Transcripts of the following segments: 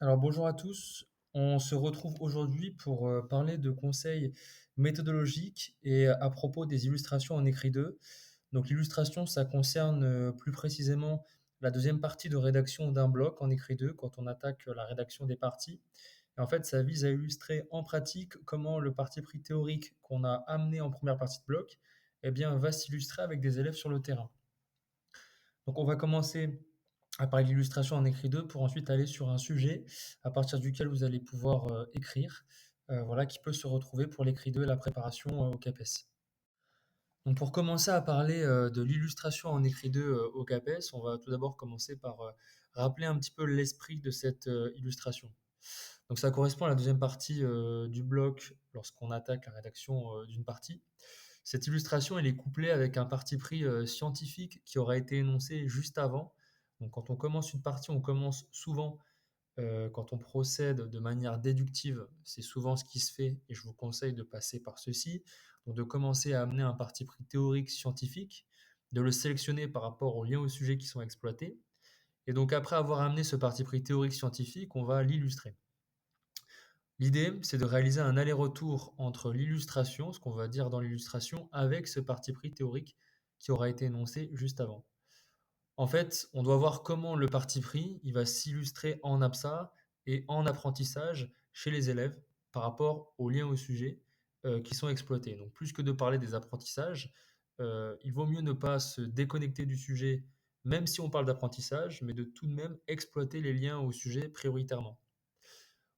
Alors bonjour à tous, on se retrouve aujourd'hui pour parler de conseils méthodologiques et à propos des illustrations en écrit 2. Donc l'illustration, ça concerne plus précisément la deuxième partie de rédaction d'un bloc en écrit 2 quand on attaque la rédaction des parties. Et en fait, ça vise à illustrer en pratique comment le parti pris théorique qu'on a amené en première partie de bloc eh bien, va s'illustrer avec des élèves sur le terrain. Donc on va commencer à parler d'illustration en écrit 2 pour ensuite aller sur un sujet à partir duquel vous allez pouvoir écrire, voilà, qui peut se retrouver pour l'écrit 2 et la préparation au CAPES. Donc pour commencer à parler de l'illustration en écrit 2 au CAPES, on va tout d'abord commencer par rappeler un petit peu l'esprit de cette illustration. Donc ça correspond à la deuxième partie du bloc lorsqu'on attaque la rédaction d'une partie. Cette illustration, elle est couplée avec un parti pris scientifique qui aura été énoncé juste avant. Donc quand on commence une partie, on commence souvent, quand on procède de manière déductive, c'est souvent ce qui se fait et je vous conseille de passer par ceci. Donc de commencer à amener un parti pris théorique scientifique, de le sélectionner par rapport aux liens au sujet qui sont exploités. Et donc après avoir amené ce parti pris théorique scientifique, on va l'illustrer. L'idée, c'est de réaliser un aller-retour entre l'illustration, ce qu'on va dire dans l'illustration, avec ce parti pris théorique qui aura été énoncé juste avant. En fait, on doit voir comment le parti pris, il va s'illustrer en absa et en apprentissage chez les élèves par rapport aux liens au sujet qui sont exploités. Donc, plus que de parler des apprentissages, il vaut mieux ne pas se déconnecter du sujet, même si on parle d'apprentissage, mais de tout de même exploiter les liens au sujet prioritairement.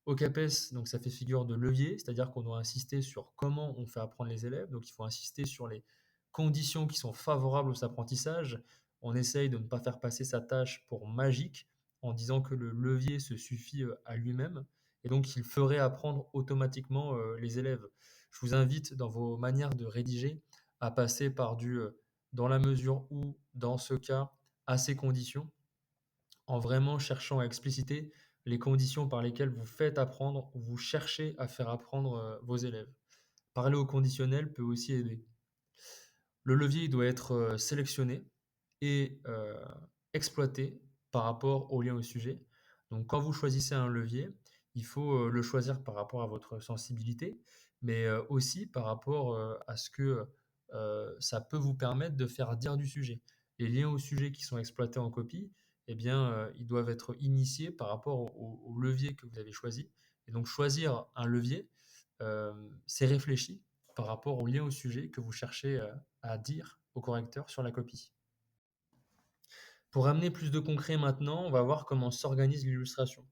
Au CAPES, donc ça fait figure de levier, c'est-à-dire qu'on doit insister sur comment on fait apprendre les élèves. Donc il faut insister sur les conditions qui sont favorables aux apprentissages. On essaye de ne pas faire passer sa tâche pour magique en disant que le levier se suffit à lui-même et donc il ferait apprendre automatiquement les élèves. Je vous invite dans vos manières de rédiger à passer par du dans la mesure où, dans ce cas, à ces conditions en vraiment cherchant à expliciter les conditions par lesquelles vous faites apprendre, vous cherchez à faire apprendre vos élèves. Parler au conditionnel peut aussi aider. Le levier il doit être sélectionné et exploité par rapport au lien au sujet. Donc quand vous choisissez un levier, il faut le choisir par rapport à votre sensibilité, mais aussi par rapport à ce que ça peut vous permettre de faire dire du sujet. Les liens au sujet qui sont exploités en copie, eh bien, ils doivent être initiés par rapport au levier que vous avez choisi. Et donc choisir un levier, c'est réfléchi par rapport au lien au sujet que vous cherchez à dire au correcteur sur la copie. Pour amener plus de concret maintenant, on va voir comment s'organise l'illustration.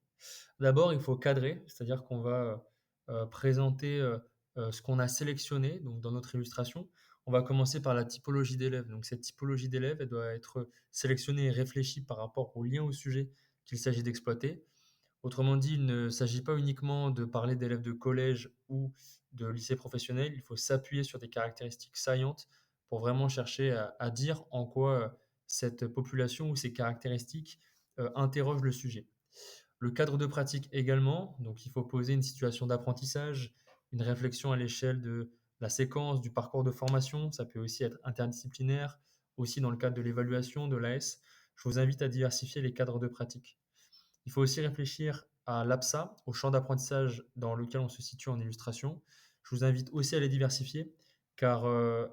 D'abord, il faut cadrer, c'est-à-dire qu'on va présenter ce qu'on a sélectionné donc dans notre illustration. On va commencer par la typologie d'élèves. Donc cette typologie d'élèves, elle doit être sélectionnée et réfléchie par rapport au lien au sujet qu'il s'agit d'exploiter. Autrement dit, il ne s'agit pas uniquement de parler d'élèves de collège ou de lycée professionnel, il faut s'appuyer sur des caractéristiques saillantes pour vraiment chercher à dire en quoi cette population ou ces caractéristiques interrogent le sujet. Le cadre de pratique également, donc il faut poser une situation d'apprentissage, une réflexion à l'échelle de la séquence, du parcours de formation, ça peut aussi être interdisciplinaire, aussi dans le cadre de l'évaluation, de l'AS. Je vous invite à diversifier les cadres de pratique. Il faut aussi réfléchir à l'APSA, au champ d'apprentissage dans lequel on se situe en illustration. Je vous invite aussi à les diversifier, car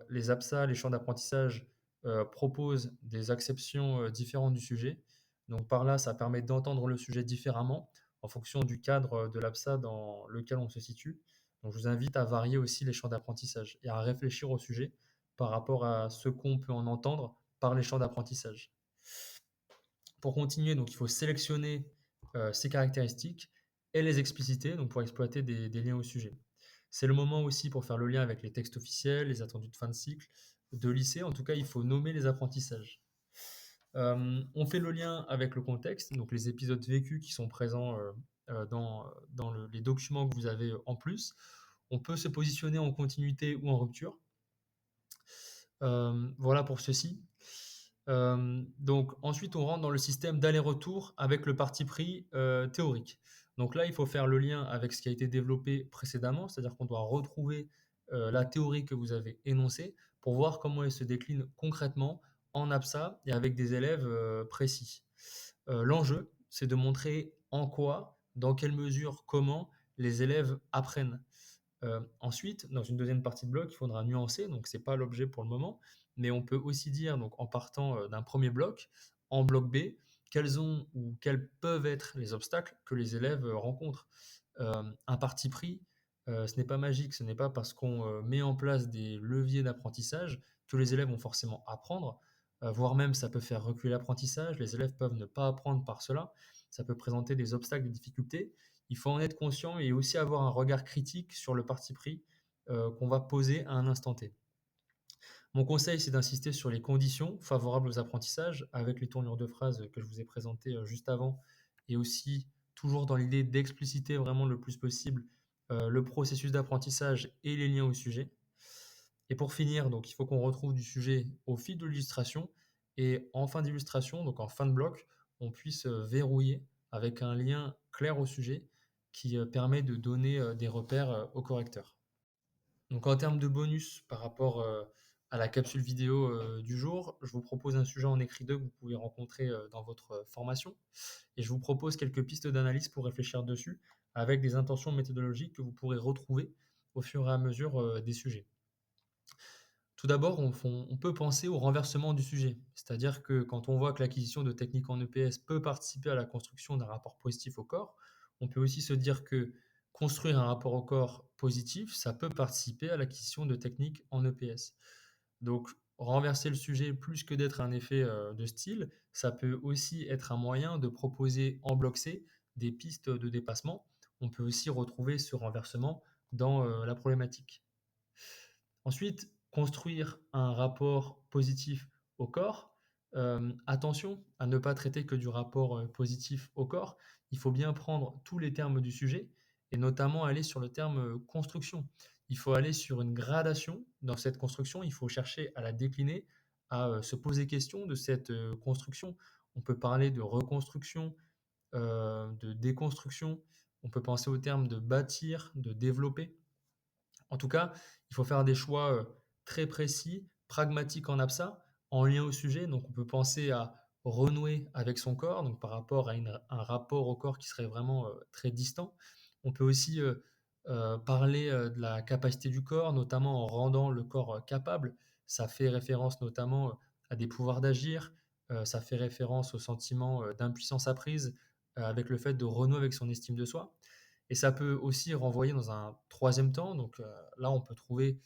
les APSA, les champs d'apprentissage, proposent des acceptions différentes du sujet. Donc par là, ça permet d'entendre le sujet différemment en fonction du cadre de l'APSA dans lequel on se situe. Donc je vous invite à varier aussi les champs d'apprentissage et à réfléchir au sujet par rapport à ce qu'on peut en entendre par les champs d'apprentissage. Pour continuer, donc il faut sélectionner ces caractéristiques et les expliciter donc pour exploiter des liens au sujet. C'est le moment aussi pour faire le lien avec les textes officiels, les attendus de fin de cycle, de lycée. En tout cas, il faut nommer les apprentissages. On fait le lien avec le contexte, donc les épisodes vécus qui sont présents dans les documents que vous avez en plus. On peut se positionner en continuité ou en rupture. Voilà pour ceci. Donc ensuite, on rentre dans le système d'aller-retour avec le parti pris théorique. Donc là, il faut faire le lien avec ce qui a été développé précédemment, c'est-à-dire qu'on doit retrouver la théorie que vous avez énoncée pour voir comment elle se décline concrètement en APSA et avec des élèves précis. L'enjeu, c'est de montrer en quoi dans quelle mesure, comment les élèves apprennent. Ensuite, dans une deuxième partie de bloc, il faudra nuancer, donc c'est pas l'objet pour le moment, mais on peut aussi dire, donc en partant d'un premier bloc, en bloc B, quels ont ou quels peuvent être les obstacles que les élèves rencontrent. Un parti pris, ce n'est pas magique, ce n'est pas parce qu'on met en place des leviers d'apprentissage que les élèves vont forcément apprendre, voire même ça peut faire reculer l'apprentissage, les élèves peuvent ne pas apprendre par cela, ça peut présenter des obstacles, des difficultés. Il faut en être conscient et aussi avoir un regard critique sur le parti pris qu'on va poser à un instant T. Mon conseil, c'est d'insister sur les conditions favorables aux apprentissages avec les tournures de phrases que je vous ai présentées juste avant et aussi toujours dans l'idée d'expliciter vraiment le plus possible le processus d'apprentissage et les liens au sujet. Et pour finir, donc, il faut qu'on retrouve du sujet au fil de l'illustration et en fin d'illustration, donc en fin de bloc, on puisse verrouiller avec un lien clair au sujet qui permet de donner des repères au correcteur. Donc en termes de bonus par rapport à la capsule vidéo du jour, je vous propose un sujet en écrit 2 que vous pouvez rencontrer dans votre formation et je vous propose quelques pistes d'analyse pour réfléchir dessus avec des intentions méthodologiques que vous pourrez retrouver au fur et à mesure des sujets. Tout d'abord, on peut penser au renversement du sujet, c'est-à-dire que quand on voit que l'acquisition de techniques en EPS peut participer à la construction d'un rapport positif au corps, on peut aussi se dire que construire un rapport au corps positif, ça peut participer à l'acquisition de techniques en EPS. Donc, renverser le sujet, plus que d'être un effet de style, ça peut aussi être un moyen de proposer en bloc C des pistes de dépassement. On peut aussi retrouver ce renversement dans la problématique. Ensuite, construire un rapport positif au corps. Attention à ne pas traiter que du rapport positif au corps. Il faut bien prendre tous les termes du sujet et notamment aller sur le terme construction. Il faut aller sur une gradation dans cette construction. Il faut chercher à la décliner, à se poser question de cette construction. On peut parler de reconstruction, de déconstruction. On peut penser au terme de bâtir, de développer. En tout cas, il faut faire des choix très précis, pragmatiques en absa, en lien au sujet. Donc, on peut penser à renouer avec son corps, donc par rapport à un rapport au corps qui serait vraiment très distant. On peut aussi parler de la capacité du corps, notamment en rendant le corps capable. Ça fait référence notamment à des pouvoirs d'agir. Ça fait référence au sentiment d'impuissance apprise avec le fait de renouer avec son estime de soi. Et ça peut aussi renvoyer dans un troisième temps. Donc là, on peut trouver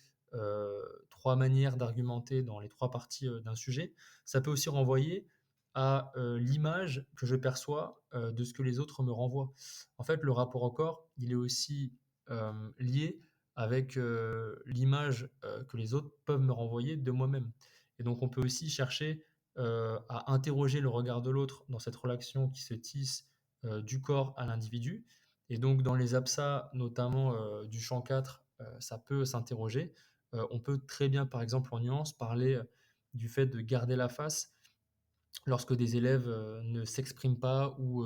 trois manières d'argumenter dans les trois parties d'un sujet. Ça peut aussi renvoyer à l'image que je perçois de ce que les autres me renvoient. En fait, le rapport au corps, il est aussi lié avec l'image que les autres peuvent me renvoyer de moi-même. Et donc, on peut aussi chercher à interroger le regard de l'autre dans cette relation qui se tisse du corps à l'individu. Et donc, dans les absas, notamment du champ 4, ça peut s'interroger. On peut très bien, par exemple, en nuance, parler du fait de garder la face lorsque des élèves ne s'expriment pas ou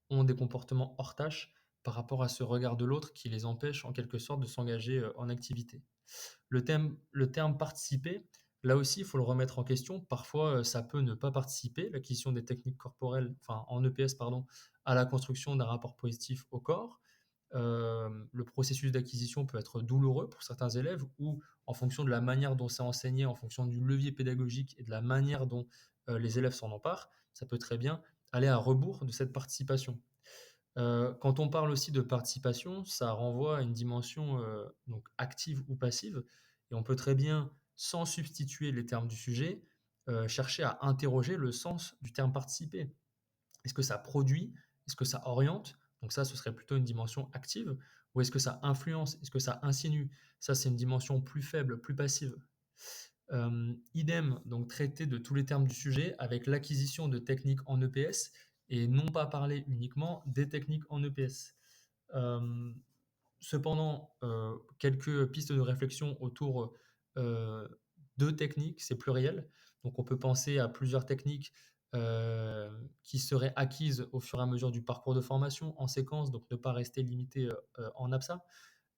ont des comportements hors tâche par rapport à ce regard de l'autre qui les empêche en quelque sorte de s'engager en activité. Le terme participer, là aussi, il faut le remettre en question. Parfois, ça peut ne pas participer, l'acquisition des techniques corporelles, enfin en EPS, pardon, à la construction d'un rapport positif au corps. Le processus d'acquisition peut être douloureux pour certains élèves ou en fonction de la manière dont c'est enseigné, en fonction du levier pédagogique et de la manière dont les élèves s'en emparent, ça peut très bien aller à rebours de cette participation. Quand on parle aussi de participation, ça renvoie à une dimension donc active ou passive, et on peut très bien, sans substituer les termes du sujet, chercher à interroger le sens du terme participer. Est-ce que ça produit? Est-ce que ça oriente? Donc ça, ce serait plutôt une dimension active. Ou est-ce que ça influence? Est-ce que ça insinue? Ça, c'est une dimension plus faible, plus passive. Idem, donc traiter de tous les termes du sujet avec l'acquisition de techniques en EPS et non pas parler uniquement des techniques en EPS. Euh, Cependant, quelques pistes de réflexion autour euh, de techniques, c'est pluriel. Donc on peut penser à plusieurs techniques qui seraient acquises au fur et à mesure du parcours de formation en séquence, donc ne pas rester limité en absa.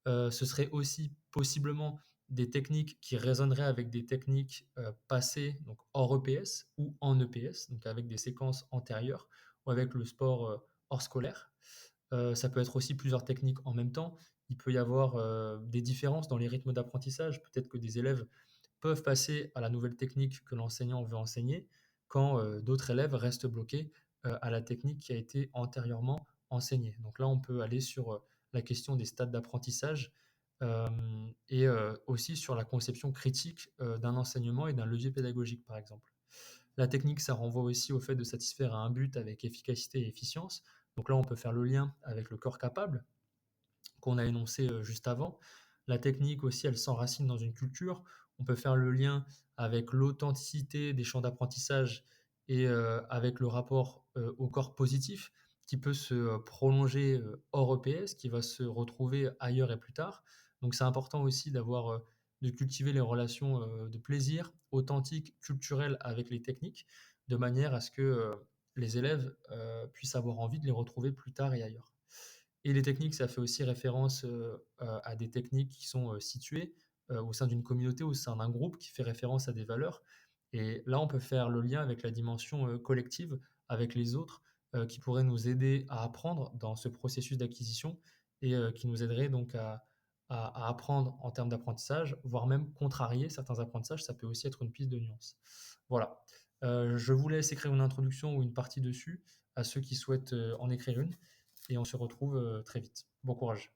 Ce serait aussi possiblement des techniques qui résonneraient avec des techniques passées, donc hors EPS ou en EPS, donc avec des séquences antérieures ou avec le sport hors scolaire. Ça peut être aussi plusieurs techniques en même temps. Il peut y avoir, des différences dans les rythmes d'apprentissage. Peut-être que des élèves peuvent passer à la nouvelle technique que l'enseignant veut enseigner, quand, d'autres élèves restent bloqués, à la technique qui a été antérieurement enseignée. Donc là, on peut aller sur, la question des stades d'apprentissage, et aussi sur la conception critique, d'un enseignement et d'un levier pédagogique, par exemple. La technique, ça renvoie aussi au fait de satisfaire à un but avec efficacité et efficience. Donc là, on peut faire le lien avec le corps capable qu'on a énoncé juste avant. La technique aussi, elle s'enracine dans une culture. On peut faire le lien avec l'authenticité des champs d'apprentissage et avec le rapport au corps positif qui peut se prolonger hors EPS, qui va se retrouver ailleurs et plus tard. Donc c'est important aussi d'avoir de cultiver les relations de plaisir authentiques, culturelles avec les techniques, de manière à ce que les élèves puissent avoir envie de les retrouver plus tard et ailleurs. Et les techniques, ça fait aussi référence, à des techniques qui sont, situées, au sein d'une communauté, au sein d'un groupe qui fait référence à des valeurs. Et là, on peut faire le lien avec la dimension, collective, avec les autres, qui pourraient nous aider à apprendre dans ce processus d'acquisition et qui nous aiderait donc à apprendre en termes d'apprentissage, voire même contrarier certains apprentissages, ça peut aussi être une piste de nuance. Voilà, je vous laisse écrire une introduction ou une partie dessus à ceux qui souhaitent, en écrire une et on se retrouve très vite. Bon courage.